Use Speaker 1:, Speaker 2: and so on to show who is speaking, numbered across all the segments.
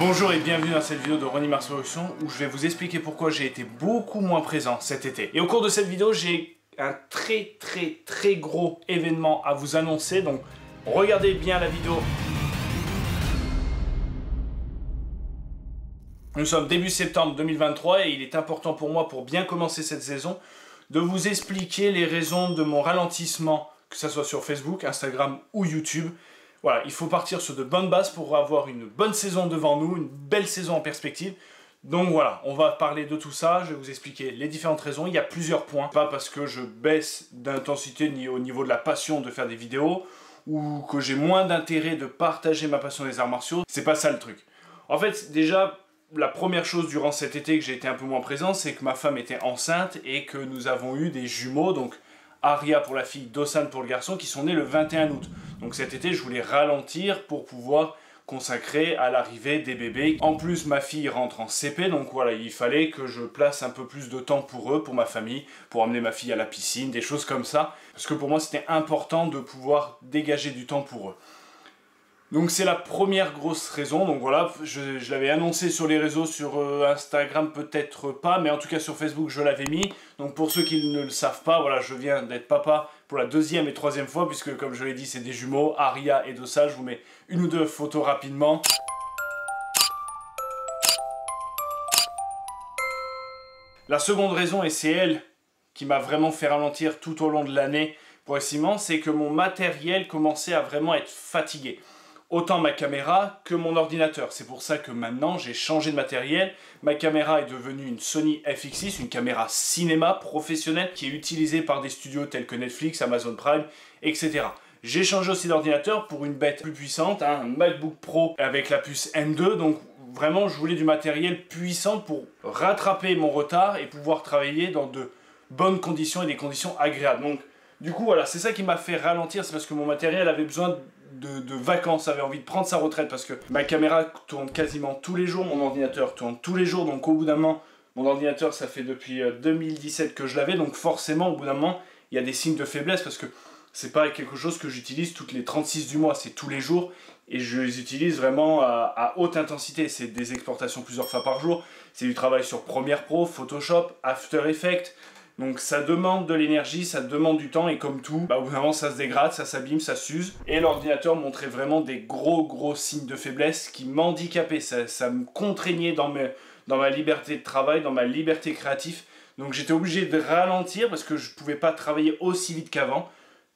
Speaker 1: Bonjour et bienvenue dans cette vidéo de Ronnie Mars Productions où je vais vous expliquer pourquoi j'ai été beaucoup moins présent cet été. Et au cours de cette vidéo, j'ai un très gros événement à vous annoncer, donc regardez bien la vidéo. Nous sommes début septembre 2023 et il est important pour moi, pour bien commencer cette saison, de vous expliquer les raisons de mon ralentissement, que ce soit sur Facebook, Instagram ou YouTube. Voilà, il faut partir sur de bonnes bases pour avoir une bonne saison devant nous, une belle saison en perspective. Donc voilà, on va parler de tout ça, je vais vous expliquer les différentes raisons. Il y a plusieurs points, pas parce que je baisse d'intensité ni au niveau de la passion de faire des vidéos, ou que j'ai moins d'intérêt de partager ma passion des arts martiaux, c'est pas ça le truc. En fait, déjà, la première chose durant cet été que j'ai été un peu moins présent, c'est que ma femme était enceinte et que nous avons eu des jumeaux, donc Aria pour la fille, Dosan pour le garçon, qui sont nés le 21 août. Donc cet été, je voulais ralentir pour pouvoir consacrer à l'arrivée des bébés. En plus, ma fille rentre en CP, donc voilà, il fallait que je place un peu plus de temps pour eux, pour ma famille, pour emmener ma fille à la piscine, des choses comme ça. Parce que pour moi, c'était important de pouvoir dégager du temps pour eux. Donc c'est la première grosse raison, donc voilà, je l'avais annoncé sur les réseaux, sur Instagram peut-être pas, mais en tout cas sur Facebook je l'avais mis. Donc pour ceux qui ne le savent pas, voilà, je viens d'être papa pour la deuxième et troisième fois, puisque comme je l'ai dit c'est des jumeaux, Aria et Dosa. Je vous mets une ou deux photos rapidement. La seconde raison, et c'est elle qui m'a vraiment fait ralentir tout au long de l'année progressivement, c'est que mon matériel commençait à vraiment être fatigué. Autant ma caméra que mon ordinateur. C'est pour ça que maintenant j'ai changé de matériel. Ma caméra est devenue une Sony FX6, une caméra cinéma professionnelle qui est utilisée par des studios tels que Netflix, Amazon Prime, etc. J'ai changé aussi d'ordinateur pour une bête plus puissante, un MacBook Pro avec la puce M2. Donc vraiment je voulais du matériel puissant pour rattraper mon retard et pouvoir travailler dans de bonnes conditions et des conditions agréables. Donc du coup voilà, c'est ça qui m'a fait ralentir, c'est parce que mon matériel avait besoin de vacances, avait envie de prendre sa retraite parce que ma caméra tourne quasiment tous les jours, mon ordinateur tourne tous les jours, donc au bout d'un moment, mon ordinateur ça fait depuis 2017 que je l'avais, donc forcément au bout d'un moment il y a des signes de faiblesse parce que c'est pas quelque chose que j'utilise toutes les 36 du mois, c'est tous les jours et je les utilise vraiment à haute intensité. C'est des exportations plusieurs fois par jour, c'est du travail sur Premiere Pro, Photoshop, After Effects. Donc ça demande de l'énergie, ça demande du temps et comme tout, au bout d'un moment ça se dégrade, ça s'abîme, ça s'use. Et l'ordinateur montrait vraiment des gros signes de faiblesse qui m'handicapaient, ça me contraignait dans ma liberté de travail, dans ma liberté créative. Donc j'étais obligé de ralentir parce que je ne pouvais pas travailler aussi vite qu'avant.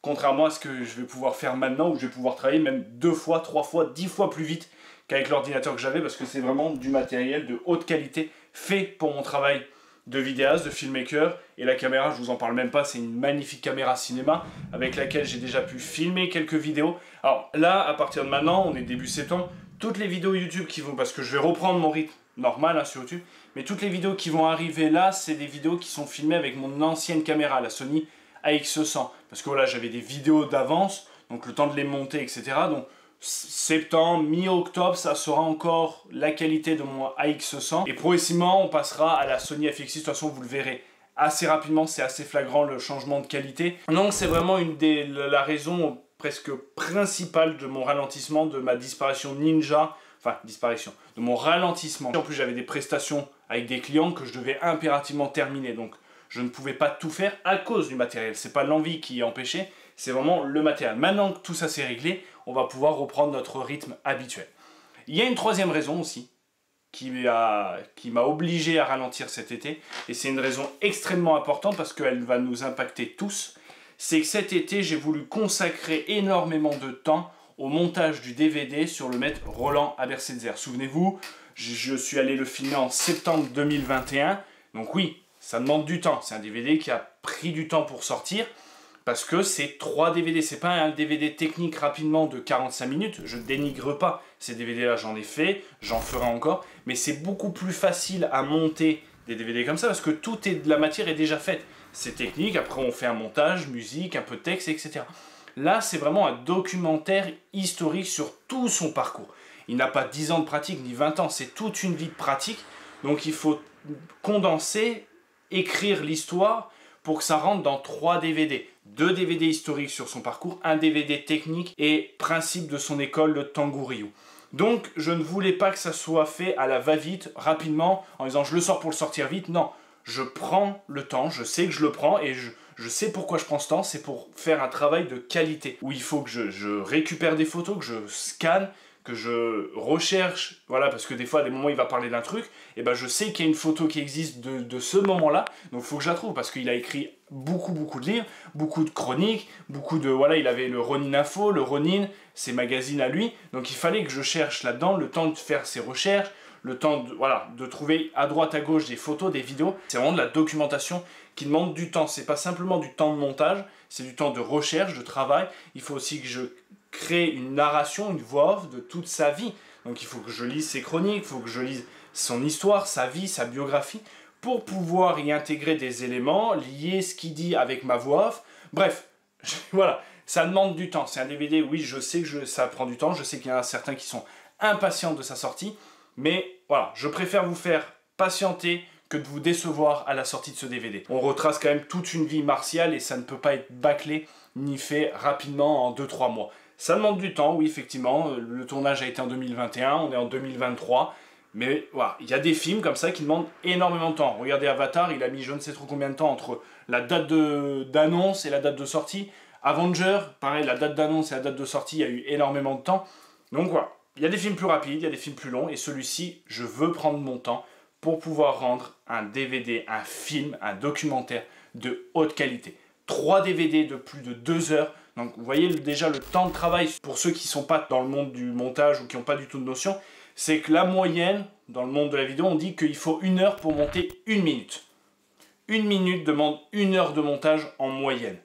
Speaker 1: Contrairement à ce que je vais pouvoir faire maintenant où je vais pouvoir travailler même 2 fois, 3 fois, 10 fois plus vite qu'avec l'ordinateur que j'avais parce que c'est vraiment du matériel de haute qualité fait pour mon travail de vidéaste, de filmmaker, et la caméra, je vous en parle même pas, c'est une magnifique caméra cinéma avec laquelle j'ai déjà pu filmer quelques vidéos. Alors là, à partir de maintenant, on est début septembre, toutes les vidéos YouTube qui vont, parce que je vais reprendre mon rythme normal sur YouTube, mais toutes les vidéos qui vont arriver là, c'est des vidéos qui sont filmées avec mon ancienne caméra, la Sony AX100, parce que voilà, j'avais des vidéos d'avance, donc le temps de les monter, etc. Donc septembre, mi-octobre, ça sera encore la qualité de mon AX100 et progressivement on passera à la Sony FX6. De toute façon vous le verrez assez rapidement, c'est assez flagrant le changement de qualité. Donc c'est vraiment la raison presque principale de mon ralentissement, de ma disparition ninja, enfin disparition, de mon ralentissement. En plus j'avais des prestations avec des clients que je devais impérativement terminer, donc je ne pouvais pas tout faire à cause du matériel. C'est pas l'envie qui empêchait, c'est vraiment le matériel. Maintenant que tout ça s'est réglé, on va pouvoir reprendre notre rythme habituel. Il y a une troisième raison aussi qui m'a obligé à ralentir cet été, et c'est une raison extrêmement importante parce qu'elle va nous impacter tous. C'est que cet été, j'ai voulu consacrer énormément de temps au montage du DVD sur le maître Roland Abersetzer. Souvenez-vous, je suis allé le filmer en septembre 2021, donc oui, ça demande du temps. C'est un DVD qui a pris du temps pour sortir, parce que c'est 3 DVD, c'est pas un DVD technique rapidement de 45 minutes, je dénigre pas ces DVD-là, j'en ai fait, j'en ferai encore, mais c'est beaucoup plus facile à monter des DVD comme ça, parce que la matière est déjà faite. C'est technique, après on fait un montage, musique, un peu de texte, etc. Là, c'est vraiment un documentaire historique sur tout son parcours. Il n'a pas 10 ans de pratique, ni 20 ans, c'est toute une vie de pratique, donc il faut condenser, écrire l'histoire, pour que ça rentre dans 3 DVD. 2 DVD historiques sur son parcours, un DVD technique et principe de son école, le Tangu Ryu. Donc je ne voulais pas que ça soit fait à la va-vite, rapidement, en disant je le sors pour le sortir vite. Non, je prends le temps, je sais que je le prends et je sais pourquoi je prends ce temps, c'est pour faire un travail de qualité, où il faut que je récupère des photos, que je scanne, que je recherche, voilà, parce que des fois, à des moments, il va parler d'un truc, et ben je sais qu'il y a une photo qui existe de ce moment-là, donc il faut que je la trouve, parce qu'il a écrit beaucoup de livres, beaucoup de chroniques, beaucoup de, voilà, il avait le Ronin Info, le Ronin, ses magazines à lui, donc il fallait que je cherche là-dedans, le temps de faire ses recherches, le temps de, voilà, de trouver à droite à gauche des photos, des vidéos, c'est vraiment de la documentation qui demande du temps, c'est pas simplement du temps de montage, c'est du temps de recherche, de travail, il faut aussi que je crée une narration, une voix off de toute sa vie. Donc il faut que je lise ses chroniques, il faut que je lise son histoire, sa vie, sa biographie, pour pouvoir y intégrer des éléments, lier ce qu'il dit avec ma voix off. Bref, voilà, ça demande du temps. C'est un DVD, oui, je sais que ça prend du temps, je sais qu'il y en a certains qui sont impatients de sa sortie, mais voilà, je préfère vous faire patienter que de vous décevoir à la sortie de ce DVD. On retrace quand même toute une vie martiale et ça ne peut pas être bâclé ni fait rapidement en 2-3 mois. Ça demande du temps, oui, effectivement. Le tournage a été en 2021, on est en 2023. Mais voilà, il y a des films comme ça qui demandent énormément de temps. Regardez Avatar, il a mis je ne sais trop combien de temps entre la date d'annonce et la date de sortie. Avenger, pareil, la date d'annonce et la date de sortie, il y a eu énormément de temps. Donc voilà, il y a des films plus rapides, il y a des films plus longs. Et celui-ci, je veux prendre mon temps pour pouvoir rendre un DVD, un film, un documentaire de haute qualité. 3 DVD de plus de 2 heures. Donc vous voyez déjà le temps de travail pour ceux qui ne sont pas dans le monde du montage ou qui n'ont pas du tout de notion, c'est que la moyenne, dans le monde de la vidéo, on dit qu'il faut 1 heure pour monter 1 minute. 1 minute demande 1 heure de montage en moyenne.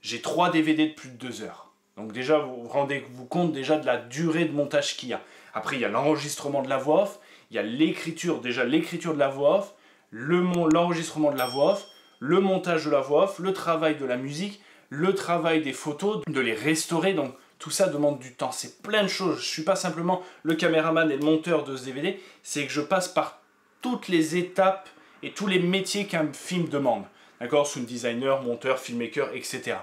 Speaker 1: J'ai 3 DVD de plus de 2 heures. Donc déjà, vous rendez-vous compte déjà de la durée de montage qu'il y a. Après, il y a l'enregistrement de la voix off, il y a l'écriture, déjà l'écriture de la voix off, l'enregistrement de la voix off, le montage de la voix off, le travail de la musique, le travail des photos, de les restaurer, donc tout ça demande du temps, c'est plein de choses. Je ne suis pas simplement le caméraman et le monteur de ce DVD, c'est que je passe par toutes les étapes et tous les métiers qu'un film demande. D'accord, sound designer, monteur, filmmaker, etc.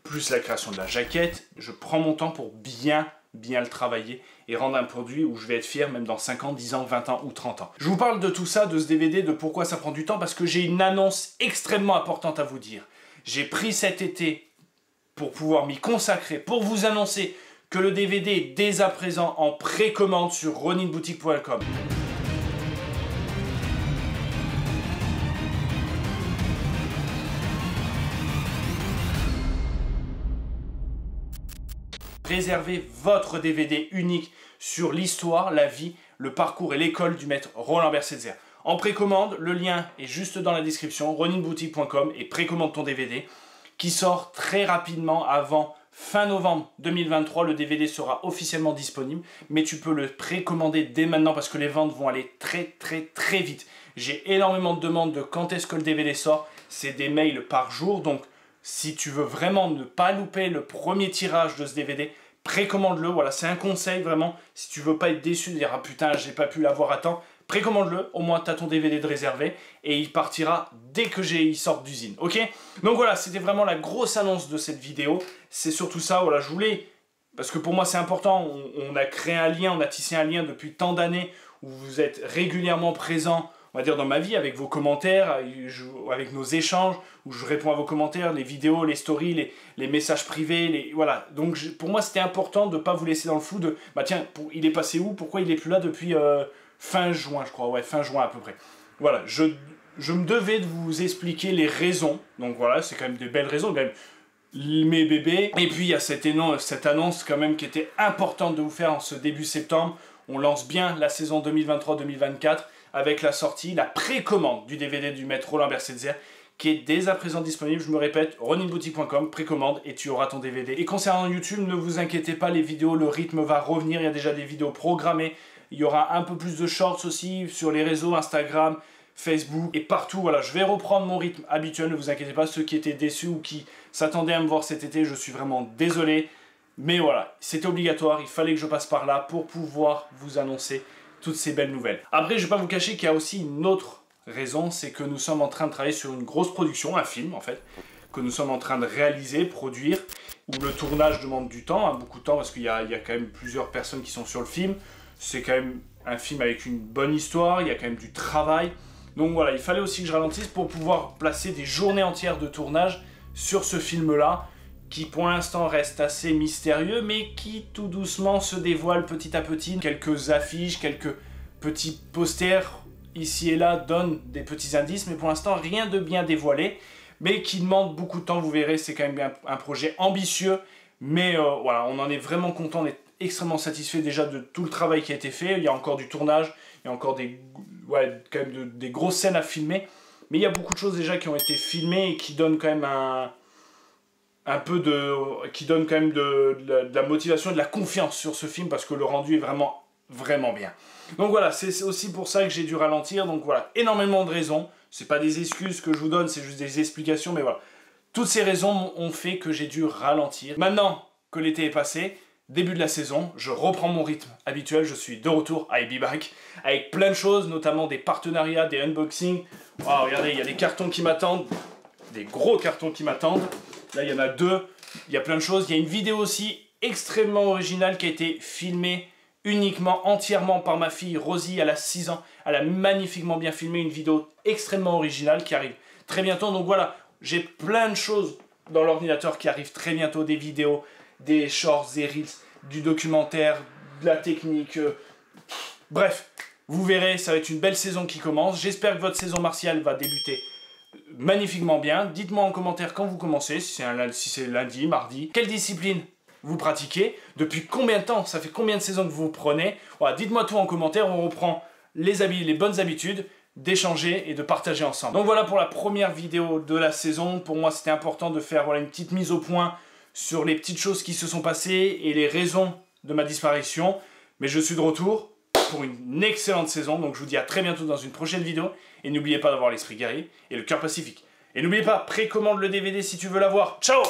Speaker 1: Plus la création de la jaquette, je prends mon temps pour bien le travailler et rendre un produit où je vais être fier même dans 5 ans, 10 ans, 20 ans ou 30 ans. Je vous parle de tout ça, de ce DVD, de pourquoi ça prend du temps, parce que j'ai une annonce extrêmement importante à vous dire. J'ai pris cet été pour pouvoir m'y consacrer, pour vous annoncer que le DVD est dès à présent en précommande sur roninboutique.com. Réservez votre DVD unique sur l'histoire, la vie, le parcours et l'école du maître Roland Bersetzer. En précommande, le lien est juste dans la description, roninboutique.com, et précommande ton DVD qui sort très rapidement avant fin novembre 2023. Le DVD sera officiellement disponible, mais tu peux le précommander dès maintenant parce que les ventes vont aller très vite. J'ai énormément de demandes de quand est-ce que le DVD sort, c'est des mails par jour, donc si tu veux vraiment ne pas louper le premier tirage de ce DVD, précommande-le, voilà, c'est un conseil vraiment, si tu veux pas être déçu de dire « Ah putain, j'ai pas pu l'avoir à temps », précommande-le, au moins tu as ton DVD de réservé, et il partira dès que il sort d'usine, ok? Donc voilà, c'était vraiment la grosse annonce de cette vidéo, c'est surtout ça, voilà, je voulais, parce que pour moi c'est important, on a créé un lien, on a tissé un lien depuis tant d'années, où vous êtes régulièrement présent, on va dire dans ma vie, avec vos commentaires, avec nos échanges, où je réponds à vos commentaires, les vidéos, les stories, les messages privés, voilà. Donc pour moi c'était important de ne pas vous laisser dans le flou de, bah tiens, il est passé où, pourquoi il est plus là depuis fin juin, je crois, ouais, fin juin à peu près. Voilà, je me devais de vous expliquer les raisons, donc voilà, c'est quand même des belles raisons, quand même, mes bébés. Et puis il y a cette annonce quand même qui était importante de vous faire en ce début septembre. On lance bien la saison 2023-2024 avec la sortie, la précommande du DVD du maître Roland Bersetzer qui est dès à présent disponible, je me répète, roninboutique.com, précommande et tu auras ton DVD. Et concernant YouTube, ne vous inquiétez pas, les vidéos, le rythme va revenir, il y a déjà des vidéos programmées, il y aura un peu plus de shorts aussi sur les réseaux, Instagram, Facebook et partout, voilà, je vais reprendre mon rythme habituel, ne vous inquiétez pas, ceux qui étaient déçus ou qui s'attendaient à me voir cet été, je suis vraiment désolé, mais voilà, c'était obligatoire, il fallait que je passe par là pour pouvoir vous annoncer toutes ces belles nouvelles. Après, je ne vais pas vous cacher qu'il y a aussi une autre raison, c'est que nous sommes en train de travailler sur une grosse production, un film en fait, que nous sommes en train de réaliser, produire, où le tournage demande du temps, hein, beaucoup de temps, parce qu'il y a quand même plusieurs personnes qui sont sur le film. C'est quand même un film avec une bonne histoire, il y a quand même du travail. Donc voilà, il fallait aussi que je ralentisse pour pouvoir placer des journées entières de tournage sur ce film-là, qui pour l'instant reste assez mystérieux, mais qui tout doucement se dévoile petit à petit. Quelques affiches, quelques petits posters ici et là donnent des petits indices, mais pour l'instant rien de bien dévoilé, mais qui demande beaucoup de temps, vous verrez, c'est quand même un projet ambitieux, mais voilà, on en est vraiment content, on est extrêmement satisfait déjà de tout le travail qui a été fait. Il y a encore du tournage, il y a encore quand même des grosses scènes à filmer, mais il y a beaucoup de choses déjà qui ont été filmées et qui donnent quand même qui donne quand même de la motivation et de la confiance sur ce film, parce que le rendu est vraiment, vraiment bien. Donc voilà, c'est aussi pour ça que j'ai dû ralentir. Donc voilà, énormément de raisons. C'est pas des excuses que je vous donne, c'est juste des explications, mais voilà. Toutes ces raisons ont fait que j'ai dû ralentir. Maintenant que l'été est passé, début de la saison, je reprends mon rythme habituel, je suis de retour à be back, avec plein de choses, notamment des partenariats, des unboxings. Wow, regardez, il y a des cartons qui m'attendent, des gros cartons qui m'attendent. Là, il y en a 2, il y a plein de choses. Il y a une vidéo aussi extrêmement originale qui a été filmée uniquement, entièrement par ma fille Rosie. Elle a 6 ans, elle a magnifiquement bien filmé une vidéo extrêmement originale qui arrive très bientôt. Donc voilà, j'ai plein de choses dans l'ordinateur qui arrivent très bientôt, des vidéos, des shorts, des reels, du documentaire, de la technique. Bref, vous verrez, ça va être une belle saison qui commence. J'espère que votre saison martiale va débuter magnifiquement bien. Dites-moi en commentaire quand vous commencez, si c'est lundi, mardi, quelle discipline vous pratiquez, depuis combien de temps, ça fait combien de saisons que vous prenez. Voilà, dites-moi tout en commentaire, on reprend les bonnes habitudes d'échanger et de partager ensemble. Donc voilà pour la première vidéo de la saison. Pour moi, c'était important de faire une petite mise au point sur les petites choses qui se sont passées et les raisons de ma disparition. Mais je suis de retour pour une excellente saison, donc je vous dis à très bientôt dans une prochaine vidéo. Et n'oubliez pas d'avoir l'esprit guerrier et le cœur pacifique. Et n'oubliez pas, précommande le DVD si tu veux l'avoir. Ciao!